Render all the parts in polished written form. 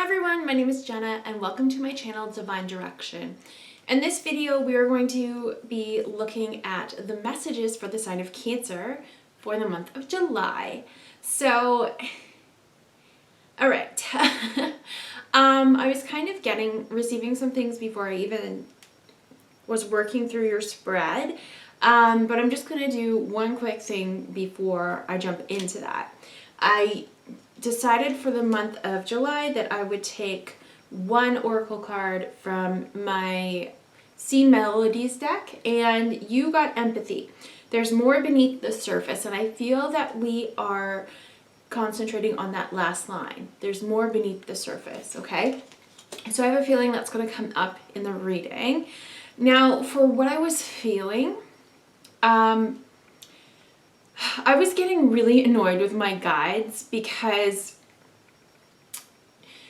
Hi everyone, my name is Jenna and welcome to my channel Divine Direction. In this video we are going to be looking at the messages for the sign of Cancer for the month of July. So, alright, I was kind of receiving some things before I even was working through your spread, but I'm just going to do one quick thing before I jump into that. I decided for the month of July that I would take one oracle card from my Sea Melodies deck, and you got empathy. There's more beneath the surface, and I feel that we are concentrating on that last line. There's more beneath the surface, okay? So I have a feeling that's going to come up in the reading. Now, for what I was feeling, I was getting really annoyed with my guides because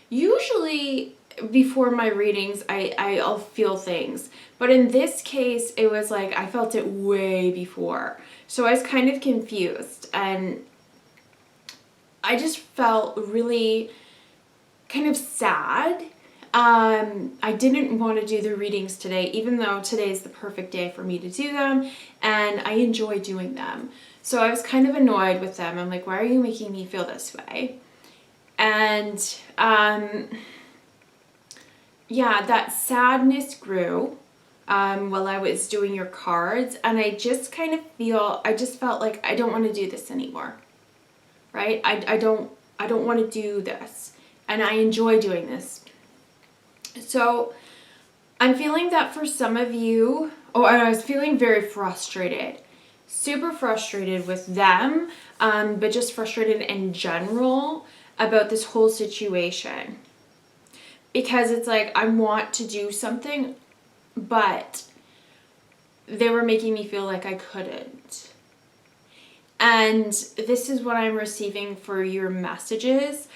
usually before my readings I'll feel things, but in this case it was like I felt it way before, so I was kind of confused and I just felt really kind of sad. I didn't want to do the readings today, even though today is the perfect day for me to do them and I enjoy doing them. So I was kind of annoyed with them. I'm like, why are you making me feel this way? And yeah, that sadness grew while I was doing your cards, and I just felt like I don't want to do this anymore, right? I don't want to do this, and I enjoy doing this. So I'm feeling that for some of you, and I was feeling very frustrated. Super frustrated with them, but just frustrated in general about this whole situation. Because it's like, I want to do something, but they were making me feel like I couldn't. And this is what I'm receiving for your messages.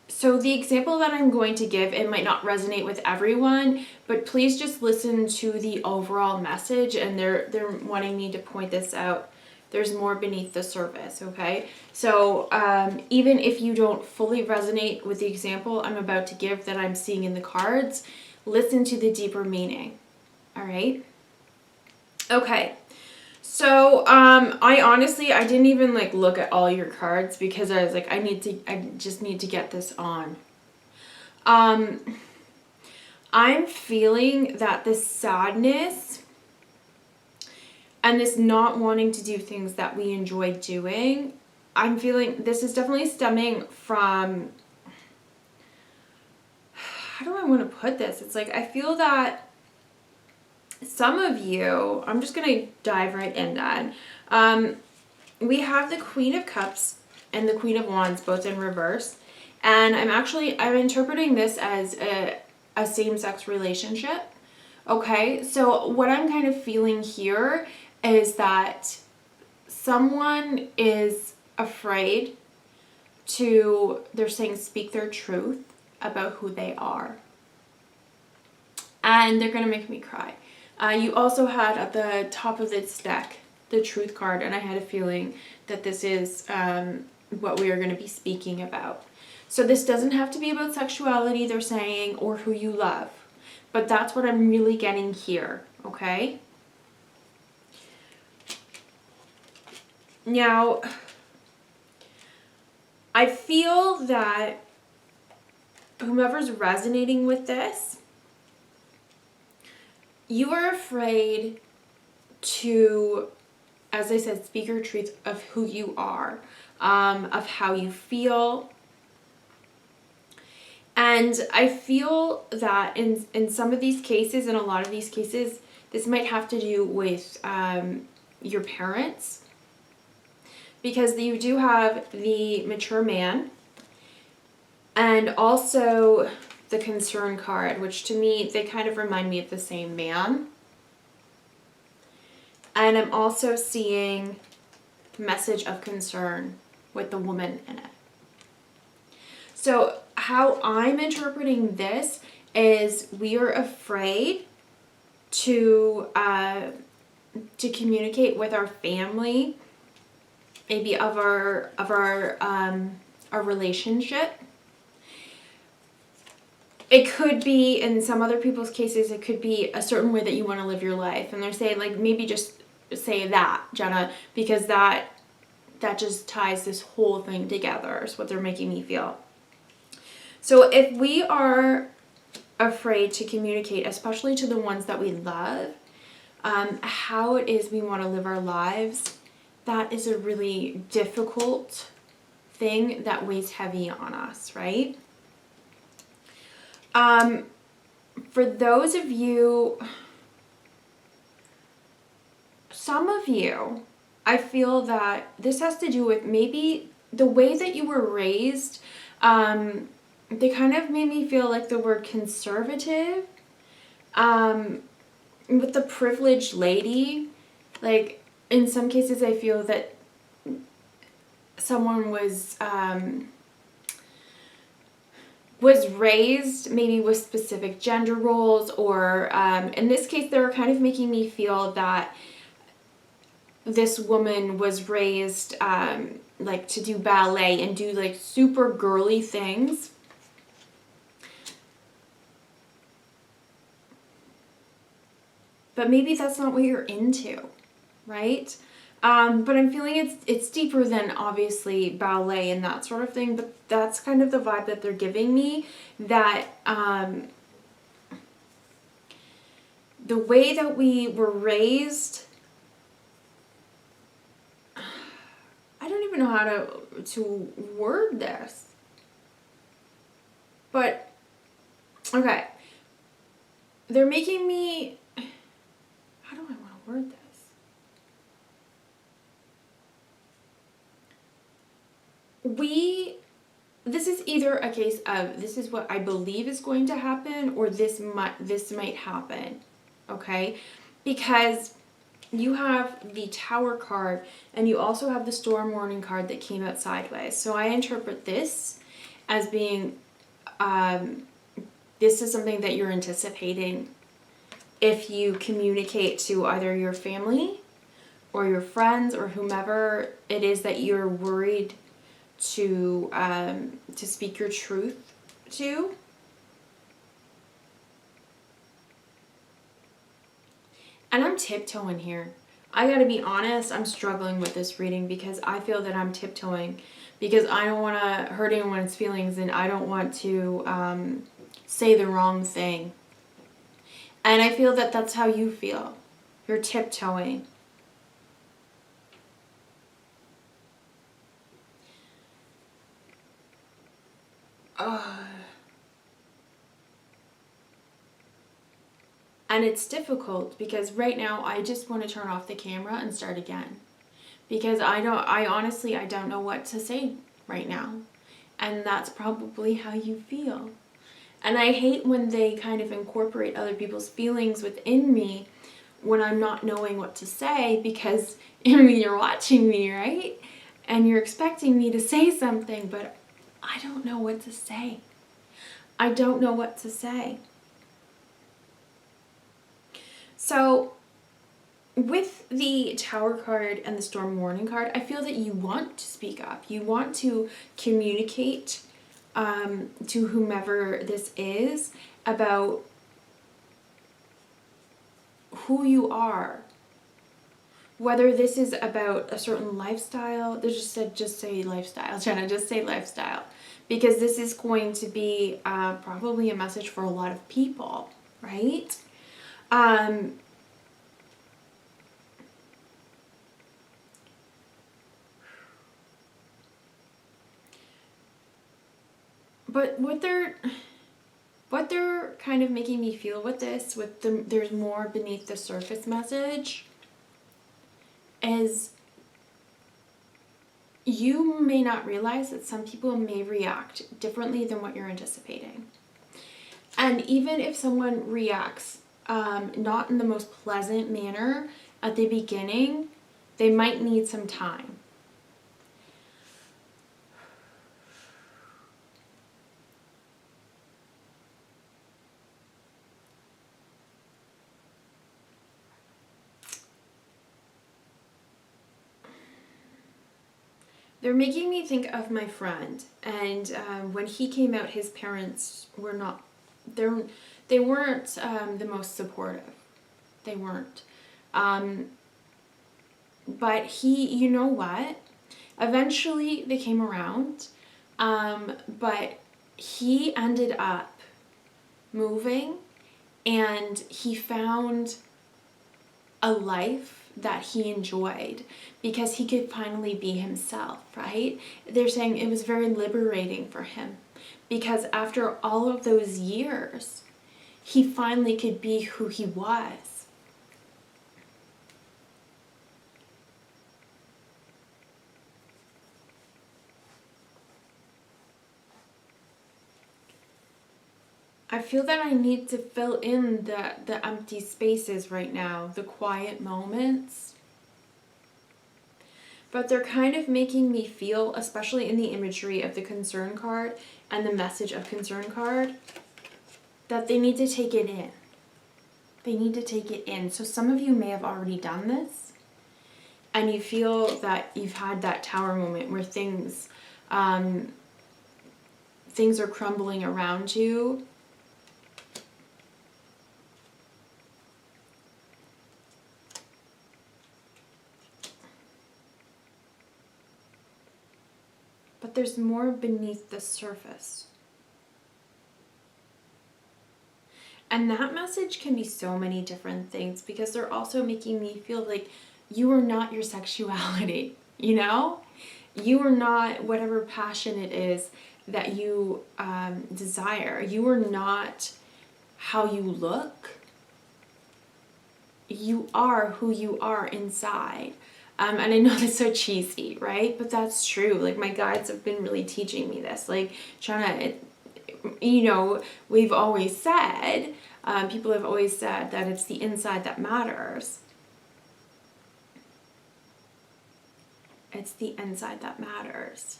So the example that I'm going to give, it might not resonate with everyone, but please just listen to the overall message, and they're wanting me to point this out. There's more beneath the surface, okay? So even if you don't fully resonate with the example I'm about to give that I'm seeing in the cards, listen to the deeper meaning, all right? Okay. So, I didn't even like look at all your cards because I was like, I just need to get this on. I'm feeling that this sadness and this not wanting to do things that we enjoy doing, I'm feeling this is definitely stemming from, how do I want to put this? It's like, I feel that some of you, I'm just going to dive right in that. We have the Queen of Cups and the Queen of Wands both in reverse. And I'm interpreting this as a same-sex relationship. Okay, so what I'm kind of feeling here is that someone is afraid to, they're saying, speak their truth about who they are. And they're going to make me cry. You also had at the top of this deck the Truth card, and I had a feeling that this is what we are going to be speaking about. So this doesn't have to be about sexuality, they're saying, or who you love. But that's what I'm really getting here, okay? Now, I feel that whomever's resonating with this, you are afraid to, as I said, speak your truth of who you are, of how you feel. And I feel that in some of these cases, in a lot of these cases, this might have to do with your parents. Because you do have the mature man and also the concern card, which to me, they kind of remind me of the same man. And I'm also seeing message of concern with the woman in it. So how I'm interpreting this is we are afraid to communicate with our family, maybe of our relationship. It could be, in some other people's cases, it could be a certain way that you want to live your life. And they're saying, like, maybe just say that, Jenna, because that just ties this whole thing together, is what they're making me feel. So if we are afraid to communicate, especially to the ones that we love, how it is we want to live our lives, that is a really difficult thing that weighs heavy on us, right? For those of you, some of you, I feel that this has to do with maybe the way that you were raised. They kind of made me feel like the word conservative, with the privileged lady. Like, in some cases I feel that someone was raised maybe with specific gender roles, or in this case they were kind of making me feel that this woman was raised like to do ballet and do like super girly things. But maybe that's not what you're into, right? But I'm feeling it's deeper than obviously ballet and that sort of thing, but that's kind of the vibe that they're giving me, that the way that we were raised, I don't even know how to word this. But, okay. They're making me, how do I want to word this? This is either a case of this is what I believe is going to happen, or this might happen, okay? Because you have the Tower card and you also have the Storm Warning card that came out sideways. So I interpret this as being, this is something that you're anticipating if you communicate to either your family or your friends or whomever it is that you're worried to speak your truth to. And I'm tiptoeing here. I gotta be honest, I'm struggling with this reading because I feel that I'm tiptoeing because I don't want to hurt anyone's feelings and I don't want to say the wrong thing. And I feel that that's how you feel. You're tiptoeing. And it's difficult because right now I just want to turn off the camera and start again. Because I honestly don't know what to say right now. And that's probably how you feel. And I hate when they kind of incorporate other people's feelings within me when I'm not knowing what to say, because I mean, you're watching me, right? And you're expecting me to say something, but I don't know what to say. I don't know what to say. So with the Tower card and the Storm Warning card, I feel that you want to speak up. You want to communicate to whomever this is about who you are. Whether this is about a certain lifestyle, they just say lifestyle. Jenna, just say lifestyle. Because this is going to be probably a message for a lot of people, right? But what they're kind of making me feel with this, there's more beneath the surface message, is you may not realize that some people may react differently than what you're anticipating. And even if someone reacts not in the most pleasant manner at the beginning, they might need some time. They're making me think of my friend, and when he came out, his parents were not they're they weren't the most supportive. They weren't. But you know what? Eventually they came around, but he ended up moving, and he found a life that he enjoyed because he could finally be himself, right? They're saying it was very liberating for him because after all of those years, he finally could be who he was. I feel that I need to fill in the empty spaces right now, the quiet moments. But they're kind of making me feel, especially in the imagery of the concern card and the message of concern card, that they need to take it in. They need to take it in. So some of you may have already done this, and you feel that you've had that tower moment where things are crumbling around you. But there's more beneath the surface. And that message can be so many different things because they're also making me feel like you are not your sexuality, you know? You are not whatever passion it is that you desire. You are not how you look. You are who you are inside. And I know that's so cheesy, right? But that's true. Like, my guides have been really teaching me this. Like, trying to, we've always said, people have always said that it's the inside that matters. It's the inside that matters.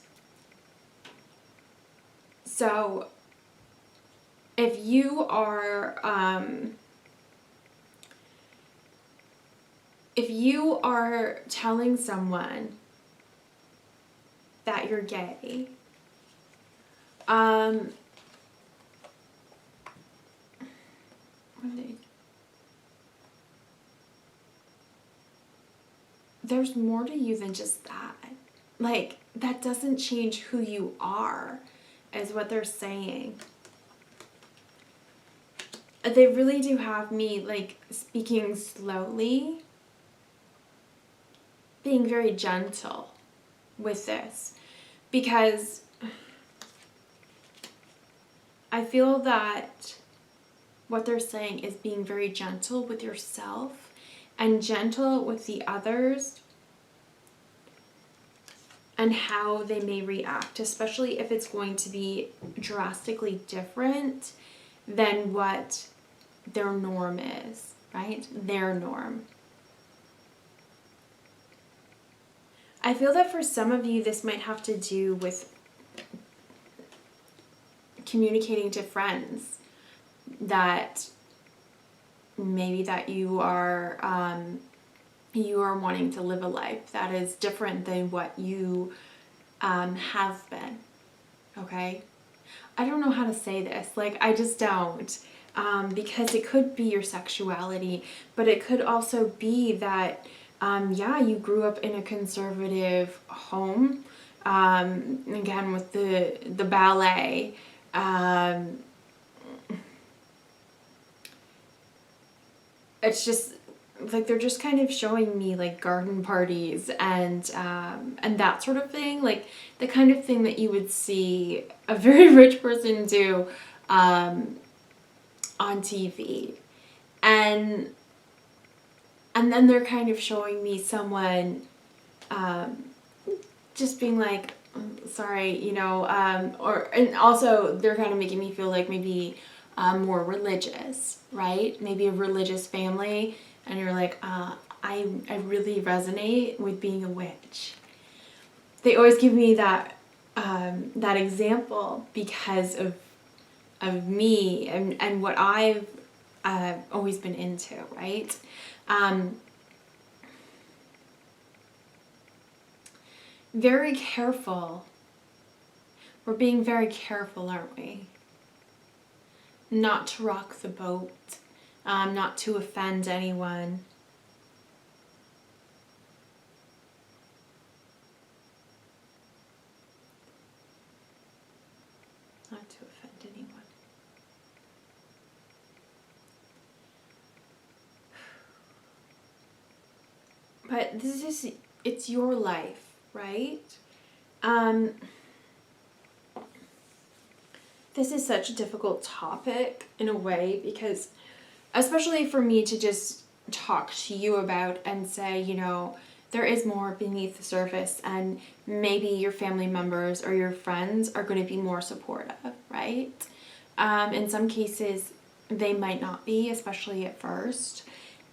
So, if you are telling someone that you're gay, there's more to you than just that. Like, that doesn't change who you are, is what they're saying. They really do have me, like, speaking slowly, being very gentle with this, because I feel that what they're saying is being very gentle with yourself and gentle with the others and how they may react, especially if it's going to be drastically different than what their norm is, right? Their norm. I feel that for some of you, this might have to do with communicating to friends that maybe that you are wanting to live a life that is different than what you have been. Okay? I don't know how to say this. Like, I just don't. Because it could be your sexuality, but it could also be that, you grew up in a conservative home. Again, with the ballet. It's just like they're just kind of showing me like garden parties and that sort of thing, like the kind of thing that you would see a very rich person do on TV, and then they're kind of showing me someone just being like, sorry, and also they're kind of making me feel like maybe more religious, right? Maybe a religious family, and you're like, I really resonate with being a witch. They always give me that example because of me and what I've always been into, right? Very careful. We're being very careful, aren't we? not to rock the boat, not to offend anyone. Not to offend anyone. But it's your life, right? This is such a difficult topic in a way, because especially for me to just talk to you about and say, you know, there is more beneath the surface, and maybe your family members or your friends are going to be more supportive, right? In some cases, they might not be, especially at first,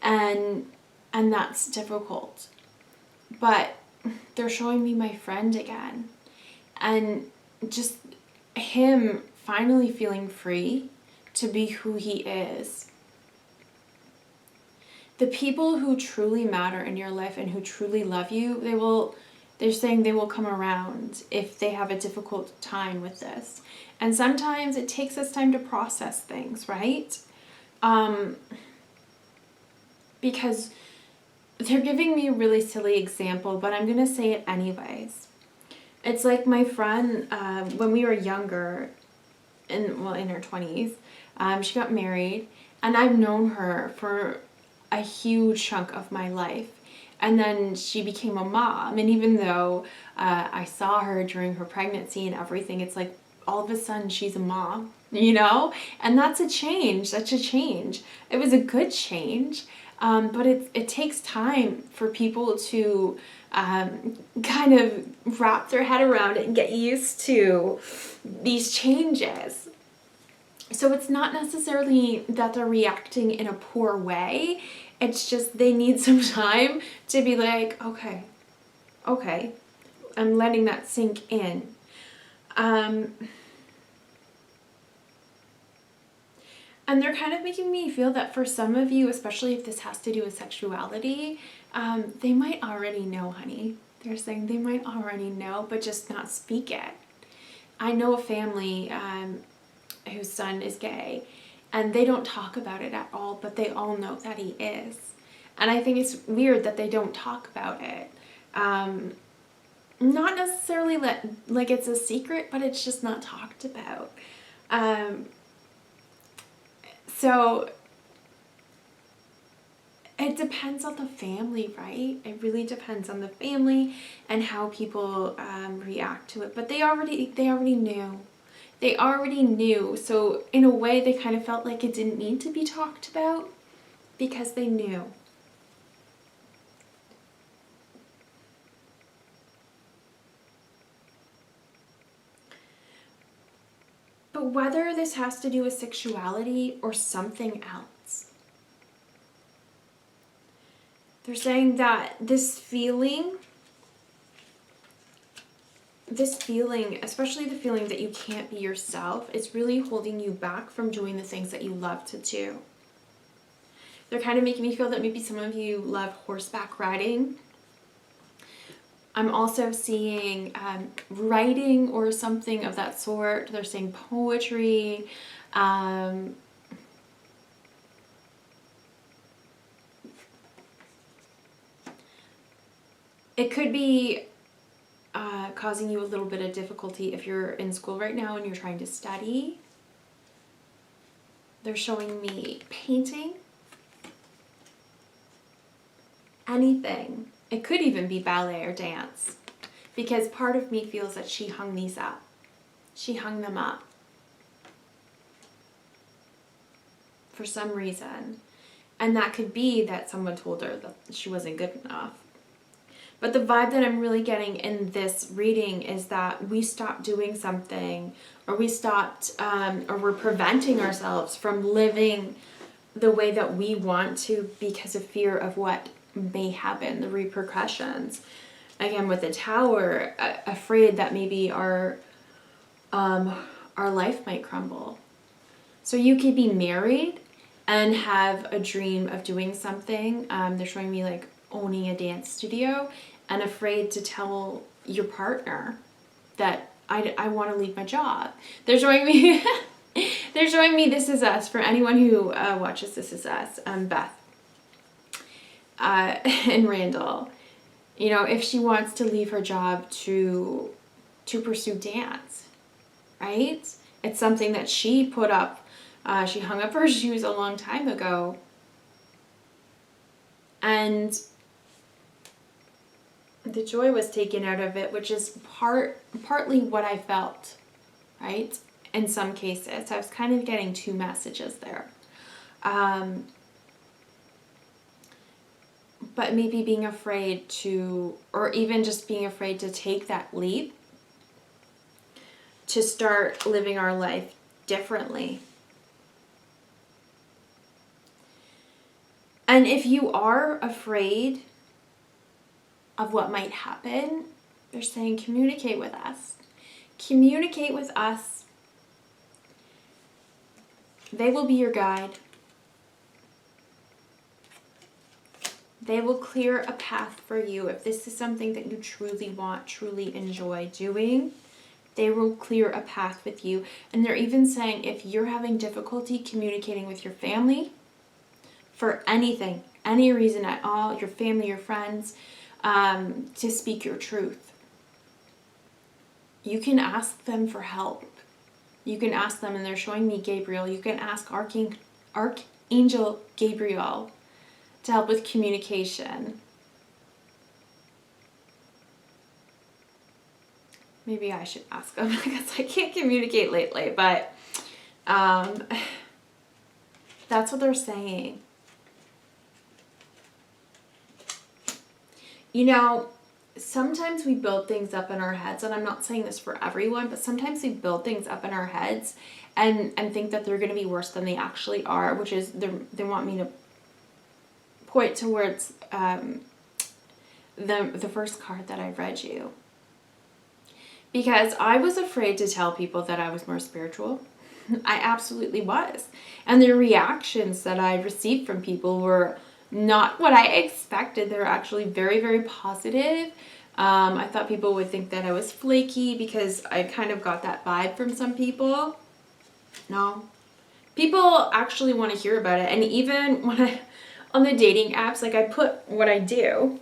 and that's difficult. But they're showing me my friend again, and just him finally feeling free to be who he is. The people who truly matter in your life and who truly love you, they're saying they will come around if they have a difficult time with this. And sometimes it takes us time to process things, right? Because they're giving me a really silly example, but I'm going to say it anyways. It's like my friend, when we were younger, in her 20s, she got married, and I've known her for a huge chunk of my life. And then she became a mom, and even though I saw her during her pregnancy and everything, it's like all of a sudden she's a mom, you know? And that's a change. That's a change. It was a good change, but it takes time for people to kind of wrap their head around it and get used to these changes. So it's not necessarily that they're reacting in a poor way. It's just they need some time to be like, okay, I'm letting that sink in. And they're kind of making me feel that for some of you, especially if this has to do with sexuality, they might already know, honey. They're saying they might already know, but just not speak it. I know a family whose son is gay, and they don't talk about it at all, but they all know that he is. And I think it's weird that they don't talk about it. Not necessarily like it's a secret, but it's just not talked about. So it depends on the family, right? It really depends on the family and how people react to it. But they already knew. They already knew. So in a way, they kind of felt like it didn't need to be talked about because they knew. But whether this has to do with sexuality or something else, they're saying that this feeling, especially the feeling that you can't be yourself, is really holding you back from doing the things that you love to do. They're kind of making me feel that maybe some of you love horseback riding. I'm also seeing writing or something of that sort. They're saying poetry. It could be causing you a little bit of difficulty if you're in school right now and you're trying to study. They're showing me painting. Anything. It could even be ballet or dance, because part of me feels that she hung these up. She hung them up for some reason. And that could be that someone told her that she wasn't good enough. But the vibe that I'm really getting in this reading is that we stopped doing something, or we stopped, or we're preventing ourselves from living the way that we want to because of fear of what may happen, the repercussions. Again, with the Tower, afraid that maybe our life might crumble. So you could be married and have a dream of doing something. They're showing me like owning a dance studio, and afraid to tell your partner that I want to leave my job. They're showing me They're showing me This Is Us. For anyone who watches This Is Us, Beth and Randall, you know, if she wants to leave her job to pursue dance, right? It's something that she put up. She hung up her shoes a long time ago. And the joy was taken out of it, which is partly what I felt, right? In some cases. I was kind of getting two messages there. But maybe being afraid to, or even just being afraid to take that leap to start living our life differently. And if you are afraid of what might happen, they're saying communicate with us. Communicate with us. They will be your guide. They will clear a path for you. If this is something that you truly want, truly enjoy doing, they will clear a path with you. And they're even saying if you're having difficulty communicating with your family, for anything, any reason at all, your family, your friends, to speak your truth, you can ask them for help. You can ask them, and they're showing me Gabriel. You can ask Archangel Gabriel to help with communication. Maybe I should ask them because I can't communicate lately, but that's what they're saying. You know, sometimes we build things up in our heads, and I'm not saying this for everyone, but sometimes we build things up in our heads and think that they're going to be worse than they actually are, which is they want me to point towards the first card that I read you. Because I was afraid to tell people that I was more spiritual. I absolutely was. And the reactions that I received from people were not what I expected. They were actually very, very positive. I thought people would think that I was flaky because I kind of got that vibe from some people. No. People actually want to hear about it. And even when on the dating apps, like I put what I do.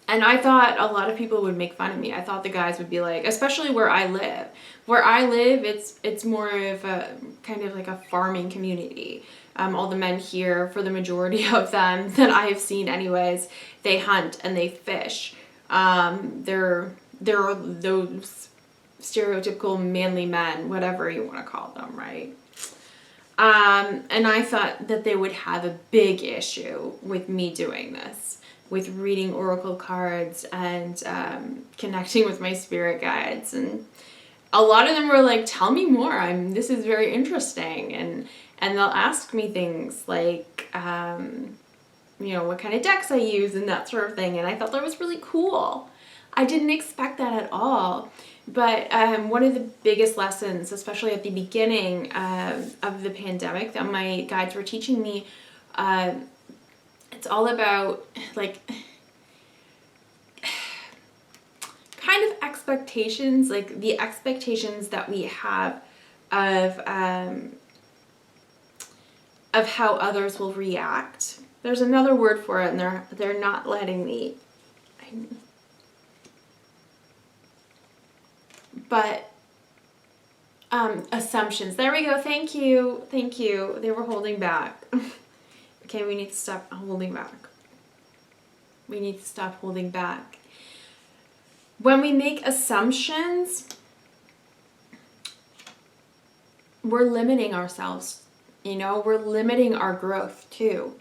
And I thought a lot of people would make fun of me. I thought the guys would be like, especially where I live. Where I live, it's more of a kind of like a farming community. All the men here, for the majority of them that I have seen anyways, they hunt and they fish. They're those stereotypical manly men, whatever you want to call them, right? And I thought that they would have a big issue with me doing this, with reading oracle cards and connecting with my spirit guides. And a lot of them were like, tell me more. This is very interesting. And they'll ask me things like, you know, what kind of decks I use and that sort of thing. And I thought that was really cool. I didn't expect that at all. But one of the biggest lessons, especially at the beginning of the pandemic, that my guides were teaching me, it's all about like kind of expectations, like the expectations that we have of how others will react. There's another word for it, and they're not letting me. But assumptions. There we go. Thank you. Thank you. They were holding back. Okay, we need to stop holding back. We need to stop holding back. When we make assumptions, we're limiting ourselves. You know, we're limiting our growth too,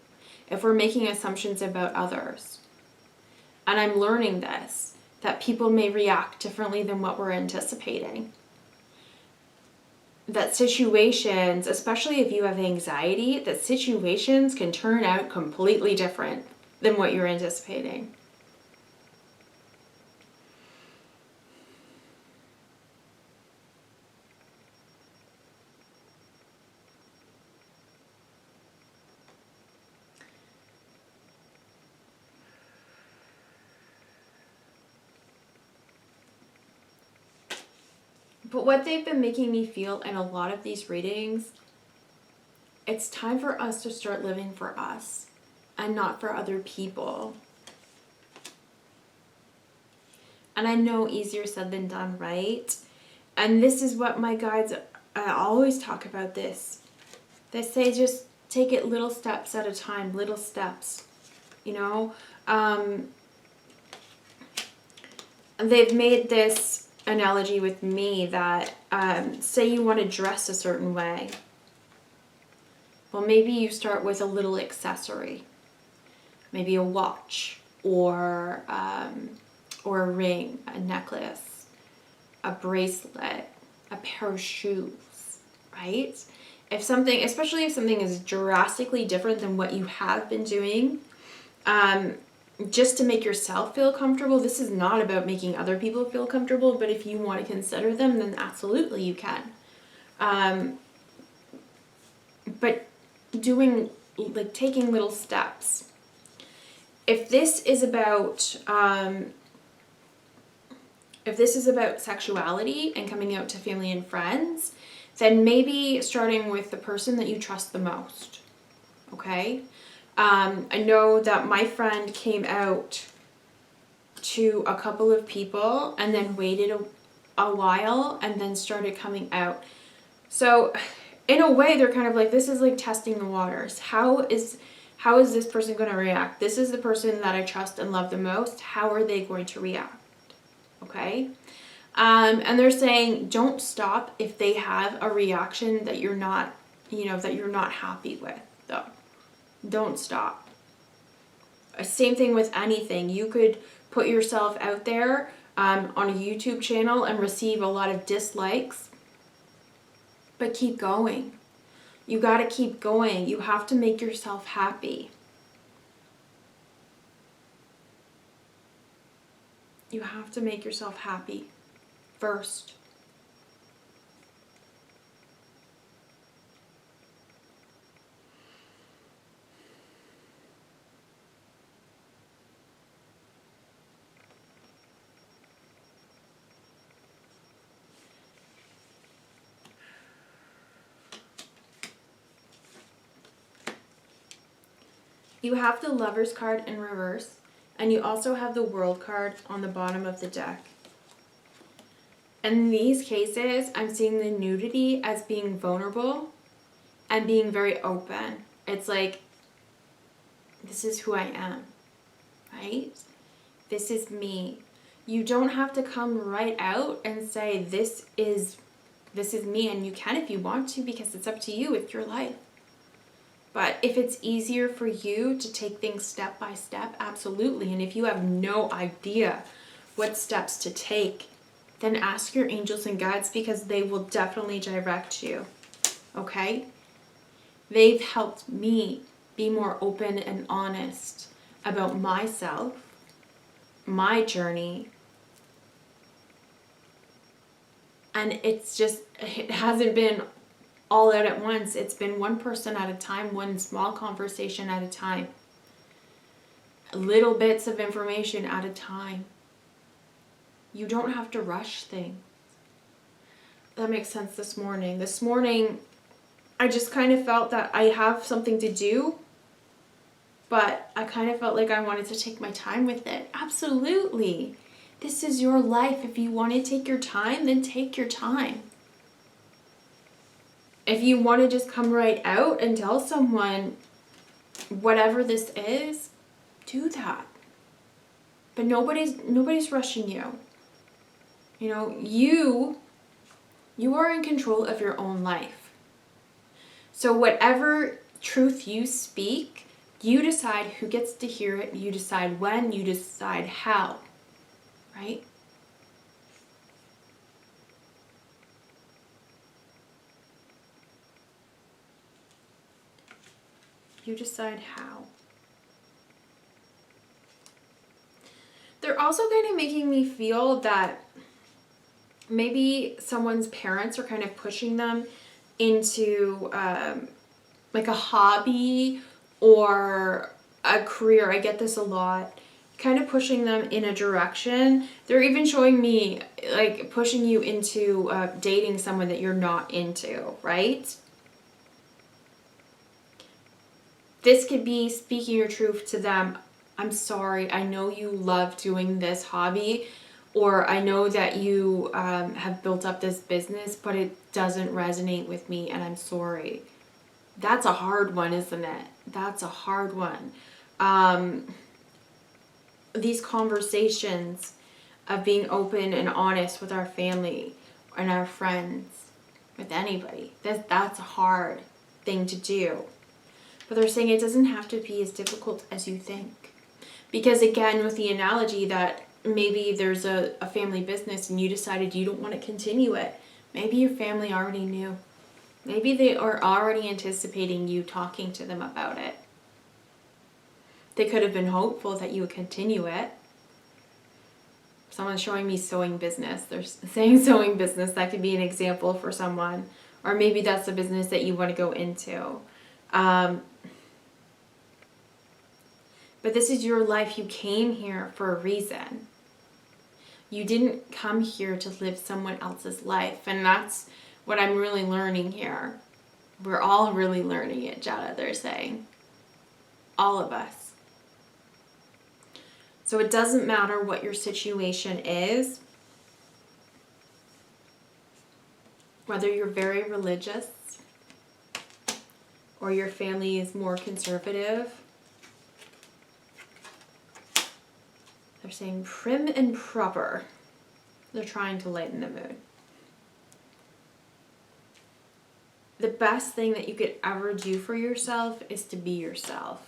if we're making assumptions about others. And I'm learning this, that people may react differently than what we're anticipating. That situations, especially if you have anxiety, that situations can turn out completely different than what you're anticipating. But what they've been making me feel in a lot of these readings, it's time for us to start living for us and not for other people. And I know easier said than done, right? And this is what my guides always talk about this. They say just take it little steps at a time, little steps, you know? They've made this analogy with me that say you want to dress a certain way. Well, maybe you start with a little accessory, maybe a watch or a ring, a necklace, a bracelet, a pair of shoes, right? If something, especially if something is drastically different than what you have been doing, just to make yourself feel comfortable. This is not about making other people feel comfortable, but if you want to consider them, then absolutely you can. But doing, like, taking little steps. If this is about sexuality and coming out to family and friends, then maybe starting with the person that you trust the most. Okay? I know that my friend came out to a couple of people and then waited a while and then started coming out. So in a way, they're kind of like, this is like testing the waters. How is this person going to react? This is the person that I trust and love the most. How are they going to react? Okay? And they're saying, don't stop if they have a reaction that you're not happy with, though. Don't stop. Same thing with anything. You could put yourself out there on a YouTube channel and receive a lot of dislikes, but keep going. You got to keep going. You have to make yourself happy. You have to make yourself happy first. You have the Lovers card in reverse, and you also have the World card on the bottom of the deck. In these cases, I'm seeing the nudity as being vulnerable and being very open. It's like, this is who I am, right? This is me. You don't have to come right out and say, this is me, and you can if you want to, because it's up to you, it's your life. But if it's easier for you to take things step by step, absolutely. And if you have no idea what steps to take, then ask your angels and guides, because they will definitely direct you. Okay? They've helped me be more open and honest about myself, my journey. And it hasn't been all out at once. It's been one person at a time, one small conversation at a time. Little bits of information at a time. You don't have to rush things. That makes sense this morning. This morning, I just kind of felt that I have something to do, but I kind of felt like I wanted to take my time with it. Absolutely. This is your life. If you want to take your time, then take your time. If you want to just come right out and tell someone whatever this is, do that. But nobody's rushing you. You know, you are in control of your own life. So whatever truth you speak, you decide who gets to hear it, you decide when, you decide how, right? You decide how. They're also kind of making me feel that maybe someone's parents are kind of pushing them into like a hobby or a career. I get this a lot. kind of pushing them in a direction. They're even showing me like pushing you into dating someone that you're not into, right? This could be speaking your truth to them. I'm sorry, I know you love doing this hobby, or I know that you have built up this business, but it doesn't resonate with me, and I'm sorry. That's a hard one, isn't it? That's a hard one. These conversations of being open and honest with our family and our friends, with anybody, that's a hard thing to do. But they're saying it doesn't have to be as difficult as you think. Because again, with the analogy that maybe there's a family business and you decided you don't want to continue it, maybe your family already knew. Maybe they are already anticipating you talking to them about it. They could have been hopeful that you would continue it. Someone's showing me sewing business. They're saying sewing business. That could be an example for someone. Or maybe that's a business that you want to go into. But this is your life. You came here for a reason. You didn't come here to live someone else's life. And that's what I'm really learning here. We're all really learning it, Jada, they're saying. All of us. So it doesn't matter what your situation is. Whether you're very religious or your family is more conservative. They're saying prim and proper. They're trying to lighten the mood. The best thing that you could ever do for yourself is to be yourself.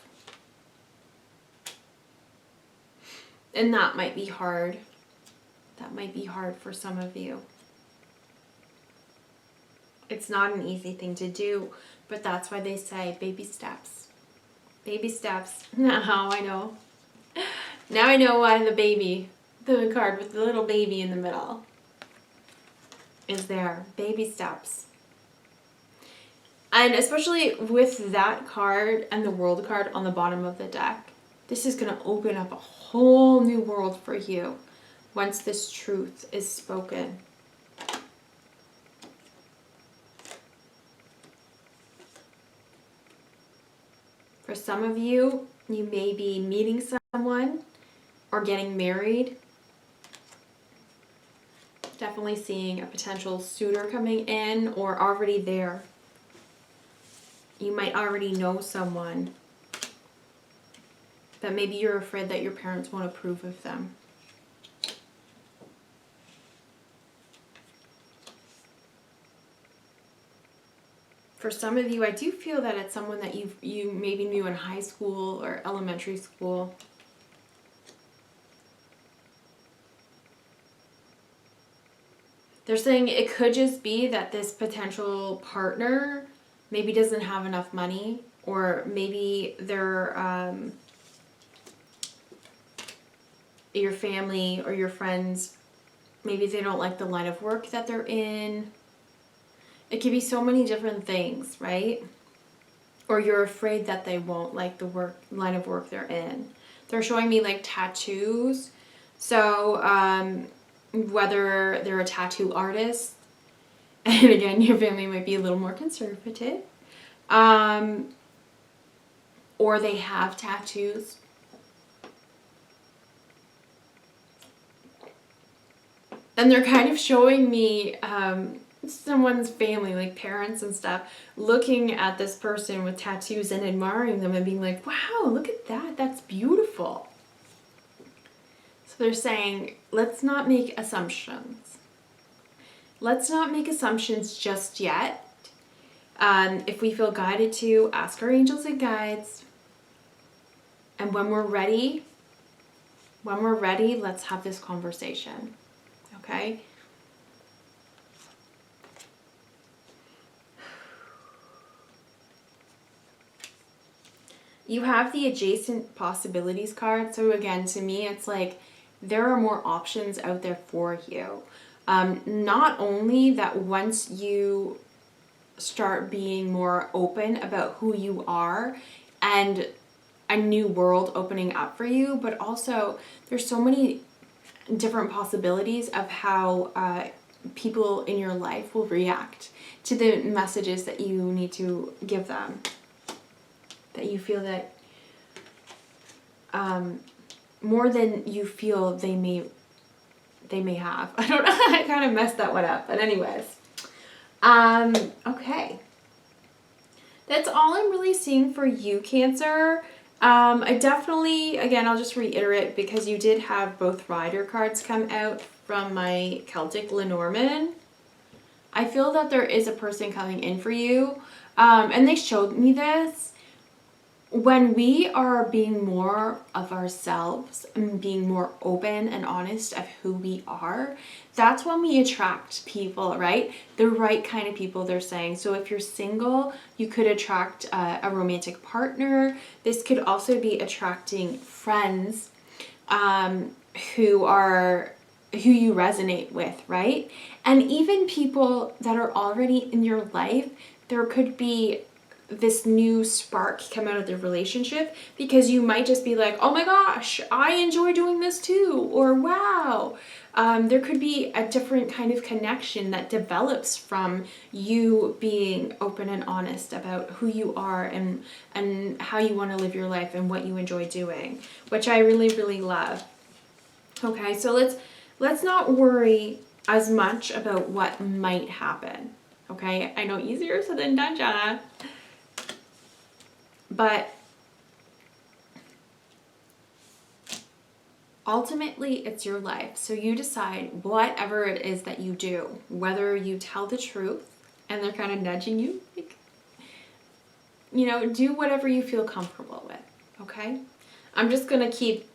And that might be hard. That might be hard for some of you. It's not an easy thing to do, but that's why they say baby steps. Baby steps. Now I know. Now I know why the card with the little baby in the middle is there. Baby steps. And especially with that card and the world card on the bottom of the deck, this is going to open up a whole new world for you once this truth is spoken. For some of you, you may be meeting someone or getting married. Definitely seeing a potential suitor coming in or already there. You might already know someone, but maybe you're afraid that your parents won't approve of them. For some of you, I do feel that it's someone that you maybe knew in high school or elementary school. They're saying it could just be that this potential partner maybe doesn't have enough money, or maybe they're your family or your friends, maybe they don't like the line of work that they're in. It could be so many different things, right? Or you're afraid that they won't like the line of work they're in. They're showing me like tattoos. So whether they're a tattoo artist, and again, your family might be a little more conservative, or they have tattoos. And they're kind of showing me someone's family, like parents and stuff, looking at this person with tattoos and admiring them and being like, wow, look at that, that's beautiful. So they're saying, let's not make assumptions. Let's not make assumptions just yet. If we feel guided to, ask our angels and guides. And when we're ready, let's have this conversation. Okay? You have the adjacent possibilities card. So again, to me, it's like there are more options out there for you. Not only that, once you start being more open about who you are and a new world opening up for you, but also there's so many different possibilities of how people in your life will react to the messages that you need to give them, that you feel that more than you feel they may have. I don't know, I kind of messed that one up, but anyways. Okay. That's all I'm really seeing for you, Cancer. I definitely, again, I'll just reiterate, because you did have both rider cards come out from my Celtic Lenormand. I feel that there is a person coming in for you. And they showed me this. When we are being more of ourselves and being more open and honest of who we are, that's when we attract people, right? The right kind of people, they're saying. So if you're single, you could attract a romantic partner. This could also be attracting friends who you resonate with, right? And even people that are already in your life, there could be this new spark come out of the relationship, because you might just be like, oh my gosh, I enjoy doing this too, or wow. There could be a different kind of connection that develops from you being open and honest about who you are and how you want to live your life and what you enjoy doing, which I really, really love. Okay, so let's not worry as much about what might happen. Okay, I know easier said than done, Jenna. But ultimately, it's your life. So you decide whatever it is that you do, whether you tell the truth and they're kind of nudging you, like, you know, do whatever you feel comfortable with, okay? I'm just going to keep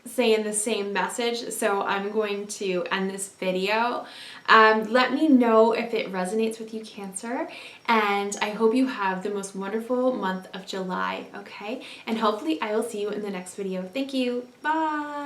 saying the same message, so I'm going to end this video. Let me know if it resonates with you, Cancer, and I hope you have the most wonderful month of July, okay? And hopefully I will see you in the next video. Thank you. Bye.